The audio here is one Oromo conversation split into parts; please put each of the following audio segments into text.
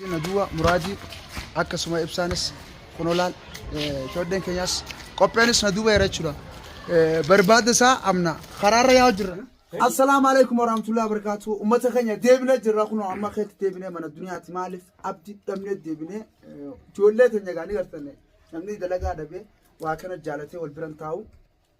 Najwa Muradi akkasuma ibsaanis kunolaan shoddeen keenyas qopheenis naduuba yeroo jechuudha. Barbaada isaa amna karaarra yaa jirra. Assalaamu alaykum warahmatullahi wabarakatuh. Ummata keenya deebinee jirra kunoo amma keetti deebinee mana duniyaatti maaliif abdii dhabnee deebinee ijoollee teenya gaanii gartanne namni dalagaa dhabee waa kana jaalatee wal biran taa'u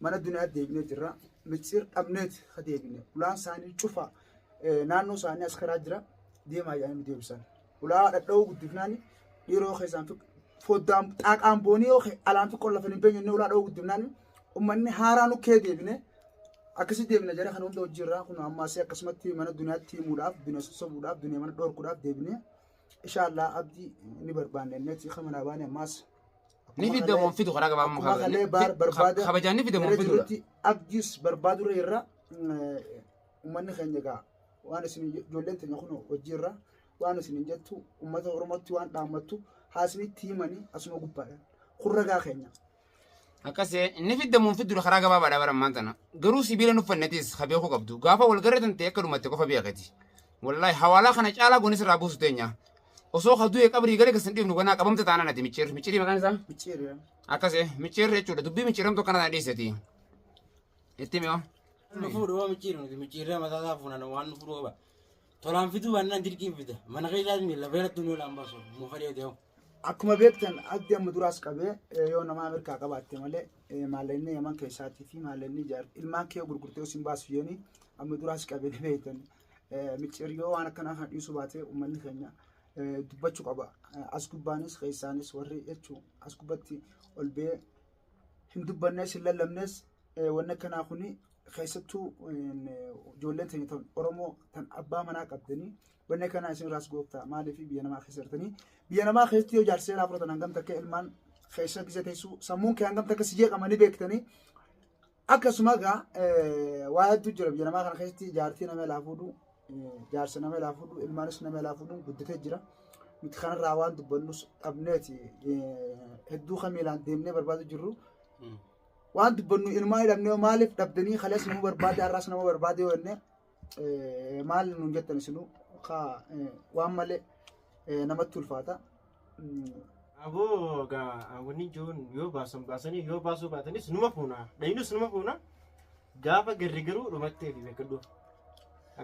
mana duniyaatti deebinee jirra. Micciir dhabneeti ka deebinee ulaan isaanii cufa naannoo isaanii as karaa jira deemaa yaa'anii deebisan. Ulaa dhadha'uu guddifnaani dhiiroo keessaan foddaan xaaqaan boonii yoo alaan fi qolla fanii beenyannee ulaa dha'uu guddifnaani ummanni haaraan ukkee deebine akkasii deebine jedhee kan hunda hojii kun ammaasii akkasumatti mana duniyaatti himuudhaaf duniyaa sossobuudhaaf duniyaa mana dhoorkuudhaaf deebine inshaallah abdii ni barbaanne neeti kamana baane ammaas ni fiddamoon fidu karaa gabaabaa barbaada kabajaan ni fiddamoon fidu abdiis barbaaduu irra ummanni keenya gaa waan isin ijoolleen teenya kun hojii irra waan isin jettu ummata oromootti waan dhaammattu haasinitti himanii asuma gubbaadhaan kurragaa keenya. Akkasee inni fiddamuun fidduu karaa gabaabaadhaa barammaan tana garuu sibiila nuffannetis habeeku qabdu gaafa wal garreetan ta'e akka dhumatte qofa beekati. Wallaahi hawaalaa kana caalaa goonis irraa buusu teenya. Osoo kaduu qabrii galee kasan dhiifnu ganaa qabamte taana nati micciirri maqaan isaa? Micciirri. Akkasee micciirri jechuudha dubbii micciiramtu kana dhiisati. Itti mi'oo. Nufuudhu waa micciirri mataa isaa fuunan waan nufuudhu qaba. Tolaan fiduu waan dirqiin fida mana keessaa miila beelatti nu laan baasu mu fadhee deemu. Akkuma beektan abdii amma duraas qabee yoo nama Ameerikaa qabaatte malee maallaqni yaman keessaatii fi maallaqni ilmaan kee gurgurtee osin baasu yeeni amma duraas qabee ni beektan micciirri yoo waan akkanaa kan dhiisu baate uummanni keenya dubbachuu qaba as gubbaanis keessaanis warri jechuu as gubbatti ol bee hin dubbannees hin lallabnees wanni akkanaa kuni keessattuu ijoolleen teenya ta'an Oromoo tan abbaa manaa qabdanii wanni kana isin raas gooftaa maaliif biyya namaa keessatti biyya namaa keessatti yoo jaarsee laa fudhatan hangam takka ilmaan keessa gisa teessu sammuun kee hangam takka si jeeqamanii beektanii akkasuma gaa waa hedduu jira biyya namaa kana keessatti jaartii nama laa fuudhu jaarsa nama laa fuudhu ilmaanis nama laa fuudhu guddatee jira nuti kanarraa waan dubbannus dhabneeti hedduu kamiilaan deemnee barbaadu jirru. Waan dubbannu ilmaa hidhamnee maaliif dhabdanii kalees nama barbaade har'aas nama barbaade yoo jenne maal nuun jettan isinu waan malee namatti ulfaata. Aboo gaa wanni joon yoo baasanii yoo baasuu baatanis numa fuuna dhahinus numa fuuna gaafa garri garuu dhumattee fi beekadhu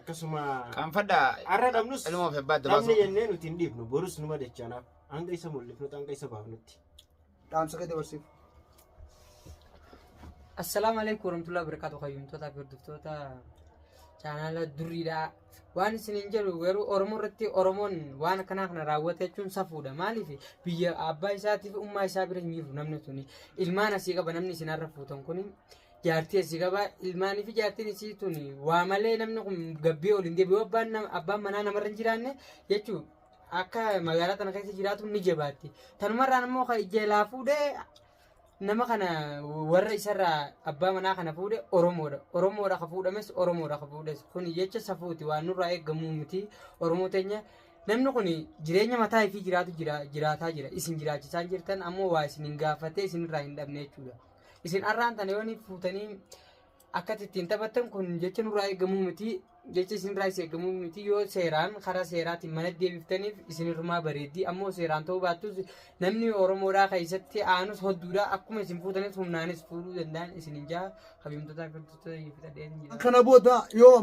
akkasuma qaanfadhaa har'a dhabnus ilmoo of hebbaadda baasu dhabne jennee nuti hin dhiifnu borus numa dachaanaaf hanga isa mul'ifnutti hanga isa baafnutti. Dhaamsa kee dabarsiif. Assalamu alaikum warahmatullahi wabarakatuh. Khayyumtoota fi hordoftoota chaanaala duriidha. Waan isiniin jedhu garuu Oromoo irratti Oromoon waan akkanaa kana raawwate jechuun safuudha. Maaliif biyya abbaa isaatii fi ummaa isaa bira hin jiru namni tuni. Ilmaan asii qaba namni isin har'a fuutan kun jaartii asii qaba ilmaanii fi jaartiin isii tuni waa malee namni kun gabbii ol hin deebi'u abbaan manaa namarra hin jiraanne jechuudha. Akka magaalaa tana keessa jiraatu ni jabaatti. Tanumarraan immoo jalaa fuudhee nama kana warra isarraa abbaa manaa kana fuudhe Oromoodha ka fuudhames Oromoodha ka fuudhes kun jecha safuuti waan nurraa eegamu miti Oromoo teenya namni kun jireenya mataa ifii jiraataa jira isin jiraachisaa jirtan ammoo waa isin hin gaafatee isinirraa hin dhabne jechuudha isin arraan tana yoo fuutanii akka ittiin taphattan kun jecha nurraa eegamu miti jecha isinirraa eegamu miti yoo seeraan karaa seeraatiin mana deebiftaniif isinirraa bareeddi ammoo seeraan ta'uu baattus namni Oromoodhaa keessatti aanus hodduudha akkuma isin fuutaniif humnaanis fuudhuu danda'an isin jaa habimtoota fidadheen kana booda yoo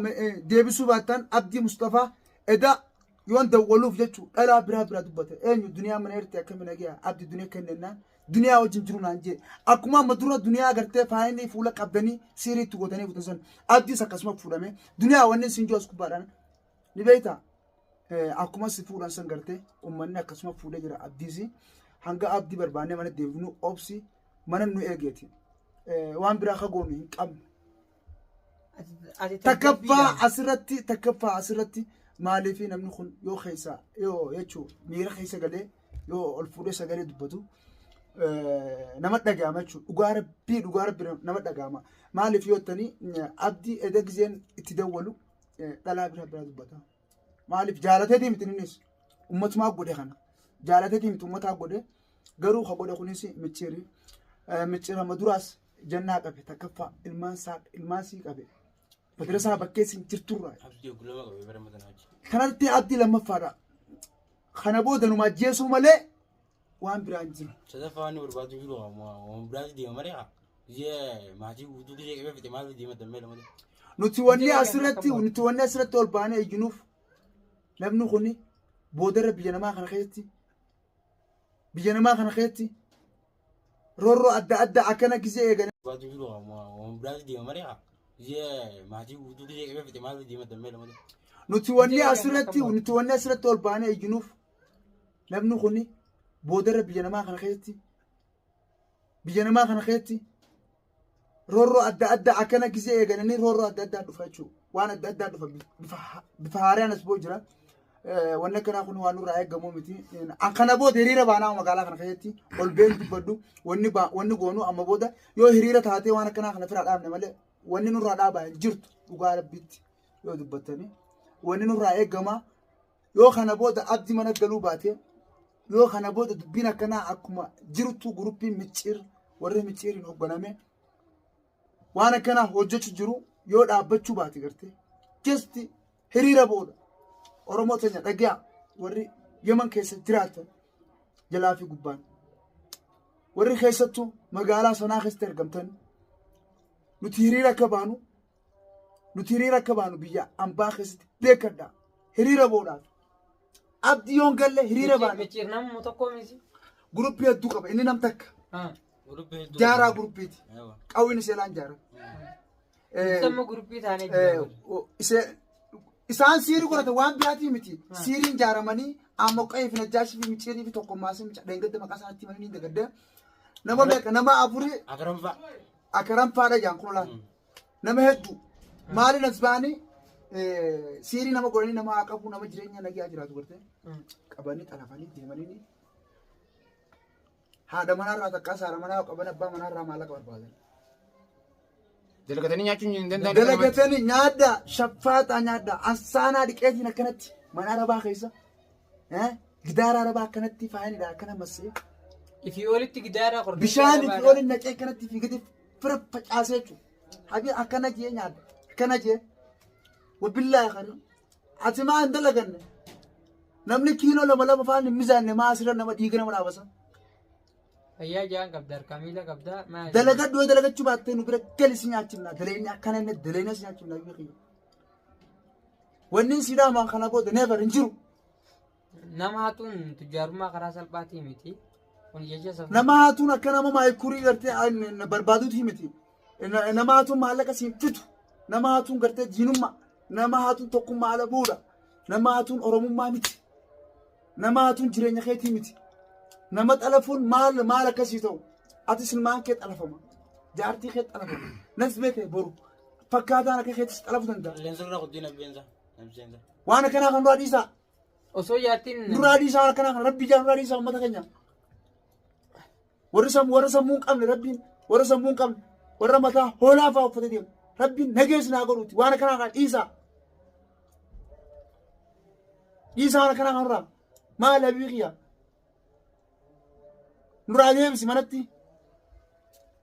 deebisuu baattan Abdii Mustafaa eda yoon dawwaluuf jechuu dhalaa biraa dubbate eenyu duniyaa mana irratti akkamina giya Abdii duniyaa kennennaan duniyaa wajjin jiru naan jee akkuma amma dura duniyaa agartee faayinii fuula qabdanii siriitti godhanii butasan Abdiis akkasuma fuudhame duniyaa wanni isin jiru as gubbaadhaan ni beektaa akkuma si fuudhan san gartee uummanni akkasuma fuudhee jira Abdiis hanga Abdii barbaannee mana deebinu obsi mana nu eegeeti waan biraa kagoonu hin qabnu. Takkaffaa asirratti maaliif namni kun yoo keessa yoo jechuun miira keessa galee yoo ol fuudhee sagalee dubbatu. Nama dhaga'ama jechuudha dhugaa rabbii nama dhaga'ama maaliif yoo tani Abdii edda gizeen itti dawwalu dhalaa biraa dubbata maaliif jaalatee miti innis ummatumaa godhe kana jaalatee miti ummataa godhe garuu ka godhe kunis micciirri maduraas jannaa qabe takkaffaa ilmaan sii qabe madrasaa bakkeessin jirturraa kanatti Abdii lammaffaadha kana booda numa ajjeesuu malee waan biraa hin jiru. sadaffaa waan barbaadu jiru waan biraas deema malee maatii guutuu gisee qabee fite maal deema dammee lamate. Nuti wanni asirratti ol baanee ejjinuuf namni kuni boodarra biyya namaa kana keessatti roorroo adda addaa akkana gisee eeganii. Barbaadu jiru waan biraas deema malee maatii guutuu gisee qabee fite maal deema dammee lamate. Nuti wanni asirratti ol baanee ejjinuuf namni kuni boodarra biyya namaa kana keessatti roorroo adda addaa akkana gisee eeganii roorroo adda addaa dhufa jechuudha. Waan adda addaa dhufa bifa haaraan as boo jira. Wanni akkanaa kun waan nurraa eegamuu miti. Akkana booda hiriira baanaa magaalaa kana keessatti ol been dubbaddu wanni goonuu amma booda yoo hiriira taatee waan akkanaa kana fira dhaabne malee wanni nurraa dhaabaa hin jirtu dhugaa rabbitti yoo dubbattanii wanni nurraa eegamaa yoo kana booda abdii mana galuu baatee yoo kana booda dubbiin akkanaa akkuma jirtu guruppiin micciir warri micciiriin hoogganame waan akkanaa hojjechuu jiru yoo dhaabbachuu baate gartee jesti hiriira booda Oromoo teenya dhagaa warri Yemen keessa jiraatan jalaa fi gubbaan warri keessattuu magaalaa sanaa keessatti argamtan nuti hiriira akka baanu biyya ambaa keessatti beekadha hiriira boodhaaf abdii yoon galle hiriira baanu guruppii hedduu qaba inni nam takka jaaraa guruppiiti qawwiin seelaan jaara isaan siirii godhate waan biraatii miti siiriin jaaramanii amma qe'ee fi najjaashii fi micciirii fi tokkummaasii dheengadda maqaa isaatti himanii ni dagadda nama meeqa nama afurii akaranfaadha jaan kunulaan nama hedduu maaliin as ba'anii siirii nama godhanii nama haa qabu nama jireenya nagaa jiraatu gartee qabanii xalafanii deemanii haadha manarraa takkaas haadha manaa qaban abbaa manarraa maallaqa barbaadan. Dalagatanii nyaachuun hin danda'an. Dalagatanii nyaadda shaffaaxaa nyaadda ansaanaa dhiqeetiin akkanatti mana arabaa keessa gidaara arabaa akkanatti faayanidha akkana massee. Ifii olitti gidaara qorree. Bishaan ifii oli naqee akkanatti fiigatee fira facaasee jechuudha. Habi akkana jee nyaadda akkana jee wabillaa kan ati maa hin dalaganne namni kiiloo lama faan hin mizaanne maa asirra nama dhiiga nama dhaabasa. Fayyaa jaan qabda harkamiila qabda. Dalagadhu dalagachuu baattee nu bira galisi nyaachifna daleenya akkana inni daleenya si nyaachifna biqilaa. Wanni sidaamaa kana booda never hin jiru. Nama hatuun tujjaarummaa karaa salphaatii miti. Nama hatuun akka nama maayikurii gartee barbaaduutii miti. Nama hatuun maallaqa siin fitu. Nama hatuun gartee diinummaa. Nama hatuun tokkummaa ala bu'uudha. Nama hatuun oromummaa miti. Nama hatuun jireenya keetii miti. Nama xalafuun maal akkasii ta'u ati silmaan kee xalafama jaartii kee xalafama nas beekee boru fakkaataan akka keetis xalafu danda'a. Waan akkanaa kan duraa dhiisaa. Osoo jaartiin. Duraa dhiisaa waan akkanaa kan rabbii jaa duraa dhiisaa uummata keenya. Warri sammuu hin qabne rabbiin warra sammuu hin qabne warra mataa hoolaa fa'aa uffatee deemu rabbiin nageessi naa godhuuti waan akkanaa kan dhiisaa. Dhiisaa waan akkanaa kan duraa maal abii kiyyaa. Nurraa deebisi manatti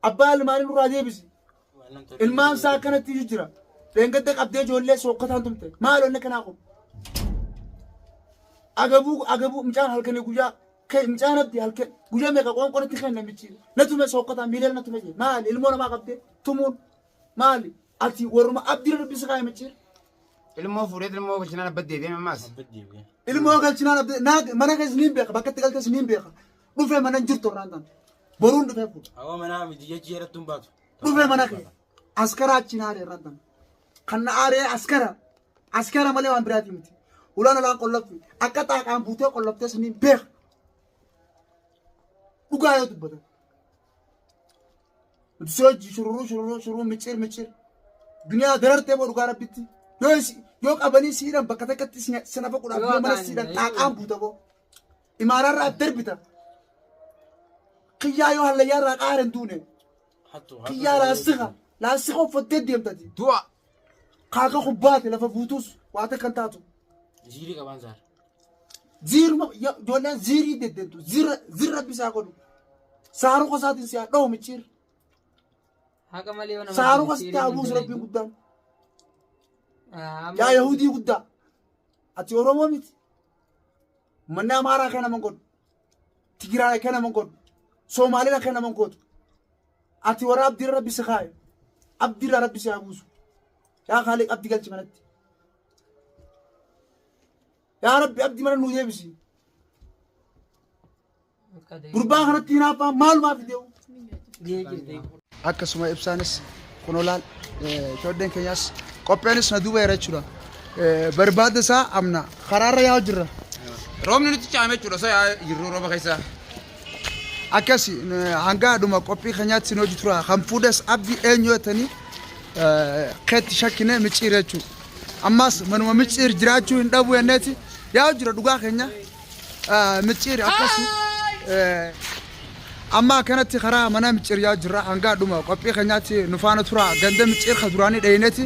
abbaa ilmaanii nurraa deebisi ilmaan isaa akkanatti jira dheengadda qabdee ijoollee sookkataan tumte maal onni kanaa kun agabuu micaan halkanii guyyaa micaan abdii halkan guyyaa meeqa qoonqoratti kenna michi natume sookkataan miilee natume jee maali ilmoo namaa qabdee tumuun maali ati warruma abdii rabbisa kaa'e michi ilmoo fuudhee ilmoo galchinaan abbaa deebi'ee mammaas ilmoo galchinaan abbaa mana keessa niin beeka bakkatti galtees niin beeka. Dhufee mana jirtu irraan tan boruun dhufee fuudha. Awwa mana miti jechi irratti hin baatu. Dhufee mana kee askara achi naaree irraan tan kan na aaree askara malee waan biraati miti ulaan olaan qolloffi akka xaaqaan buutee qolloftees ni beeka dhugaa yoo dubbatan. Soojii shururuu micciir duniyaa darartee boo dhugaa rabbitti yoo qabanii siidhan bakka takkatti sinafa kudhaaf yoo mana siidhan xaaqaan buuta boo imaararraa darbita. Kiyyaa yoo hallayyaa irraa qaaren duune kiyyaa laastika uffattee deemtati du'a kaaka kubbaate lafa buutus waa takkan taatu ziirii qabaan saar ziiruma ijoolleen ziirii deddeemtu zirra bisaa godhu saaruu kosaatiin siyaa dha'u micciir saaruu kositti habuus rabbii guddaan yaa yahudii guddaa ati oromoo miti manni amaaraa kana man godhu tigraay kana man godhu soomaalila kana man godhu ati warra abdii rabbi si kaaye abdii rabbi si abuusu yaa khaliq abdii galchi manatti yaa rabbi abdii mana nuu deebisi gurbaa kanatti hinaafaa maalumaaf dee'u akkasuma ibsaanis kun olaal ijoolleen keenyas qopheenis na duuba jira jechuudha barbaada isaa amna karaarra yaa jirra roobni nuti caame jechuudha so yaa jirru rooba keessa akkasi hanga dhuma qophii keenyaatti sin hojii tura kan fuudhes abdii eenyu jettanii keetti shakkine micciire jechuudha ammas manuma micciir jiraachuu hin dhabu yenneeti yaa jira dhugaa keenya micciir akkasi amma kanatti karaa mana micciir yaa jirra hanga dhuma qophii keenyaatti nufaana tura ganda micciir kaduraanii dhayneeti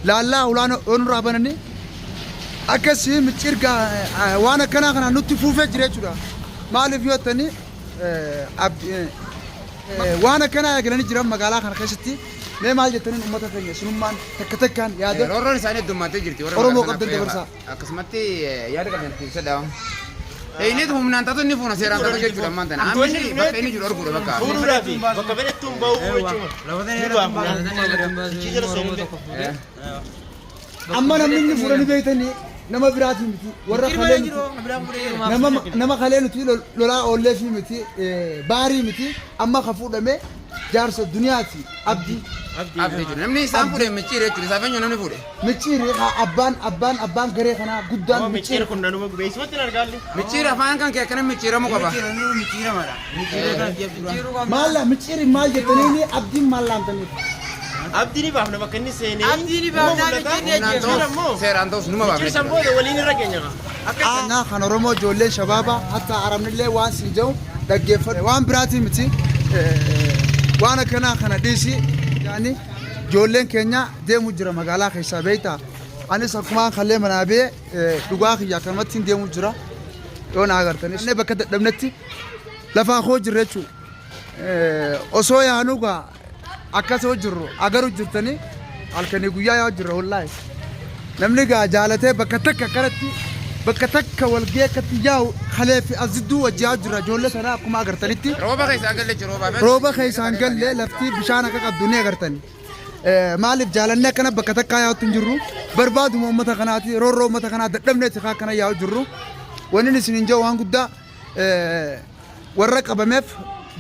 laallaa ulaana onurraa bananii akkasi micciir waan akkanaa kana nutti fuufee jira jechuudha maaliif yoo jettanii waan akkanaa eegalanii jiran magaalaa kana keessatti mee maal jettaniin uummata keenya sinummaan takka takkaan yaada roorroon isaanii heddummaatee jirti Oromoo qabdan dabarsaa akkasumatti yaada qabdan ibsa daawam inni humnaan taatu inni fuuna seeraan taatu jechuudha ammaan tana amni bakka inni jiru arguudha bakka fuudhuudhaaf bakka fedhettuun ba'uu amma namni inni fuudhanii beeytanii nama biraatii miti warra kalee miti nama kalee nuti lolaa oollee fi miti baarii miti amma ka fuudhame jaarsa duniyaati abdii jechuudha namni isaan fuudhe micciire jechuudha isaa feenyu namni fuudhe micciire abbaan garee kanaa guddaan micciire kun nanuma gubeessumatti hin argaalli micciire afaan kan kee akkana micciiramu qaba maalla micciiri maal jettaniini abdiin maal laamtaniif abdiin baafna bakka inni seenee abdiin baafna seeraan ta'us numa baafne micciirsan booda waliin irra keenya akka kan oromoo ijoolleen shabaabaa hatta arabnillee waan siin jedhu dhaggeeffadhe waan biraatii miti waan akkanaa kana dhiisi yaani ijoolleen keenya deemu jira magaalaa keessaa beeyta anis akkuma kallee manaa bee dhugaa kiyya akkanumatti deemu jira yoo na agartanii bakka dadhabnetti lafaa koo jirra jechuudha osoo yaanugaa akkasoo jirru agaru jirtanii halkanii guyyaa yaa jirra wallaahi namni gaa jaalatee bakka takka akkanatti bakka takka walgee akkatti yaa'u kalee fi azidduu wajjaa jirra ijoollee sanaa akkuma agartanitti rooba keessaan galle rooba keessaan galle laftii bishaan akka qabdu ni agartanii maaliif jaalannee akkana bakka takkaa yaa'utti hin jirru barbaaduma uummata kanaati roorroo uummata kanaa dadhabneeti akkana yaa'u jirru wanni isin hin jiru waan guddaa warra qabameef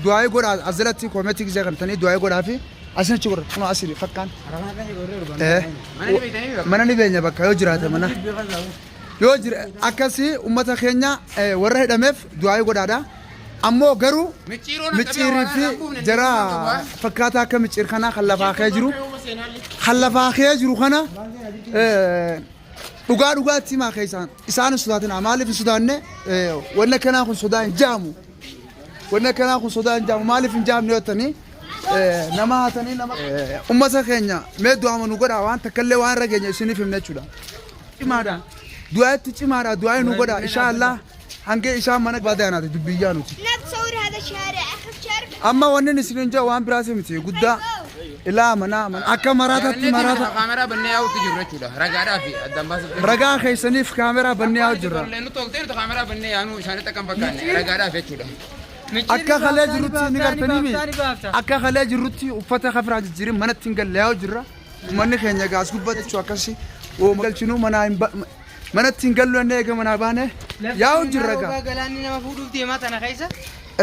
du'aayii godhaa azalatti koomeetii gisee galtanii du'aayii godhaa fi asin achi godha kun asiri fakkaan mana ni beenya bakka yoo jiraate mana yoo jira akkasii uummata keenya warra hidhameef du'aayii godhaadha ammoo garuu micciirii fi jara fakkaataa akka micciir kanaa kan lafaa kee jiru kana dhugaatti himaa keessaan isaan sodaatina maaliif hin sodaanne wanni akkanaa kun sodaa hin jaamu wanni akkanaa kun sodaa hin jaamu maaliif hin jaamne yottanii nama haatanii nama ummata keenya mee du'aama nu godha waan takkallee waan irra geenya isiniif himne jechuudha cimaadha du'aatti cimaadha du'aayi nu godha inshaallah hangee isaan mana baadaanaati dubbiyyaa nuti amma wanni isinin jaa waan biraasi miti guddaa ilaa mana akka maraatatti maraata kaameraa bannee yaa'utti jiru jechuudha ragaadhaa fi addaan baasuuf ragaa keessaniif kaameraa bannee yaa'u jirra nu tolteetu kaameraa bannee yaa'u isaanii takkan fakkaanne ragaadhaaf jechuudha akka kalee jirutti ni gartanii akka kalee jirutti uffata kafiraa jijjiirin manatti hin galle yaa'u jirra manni keenya gaas gubbatti akkasi galchinu manatti hin gallu enne eega manaa baane yaa'u jirra gaa galaanni nama fuudhuuf deemaa tana keessa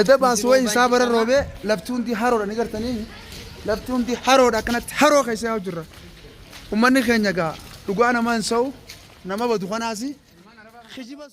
ede baasuu wayi isaa bara roobee lafti hundi haroodha ni gartanii lafti hundi haroodha akkanatti haroo keessa yaa'u jirra ummanni keenya gaa dhugaa nama hin sa'u nama badu kanaasi kijiba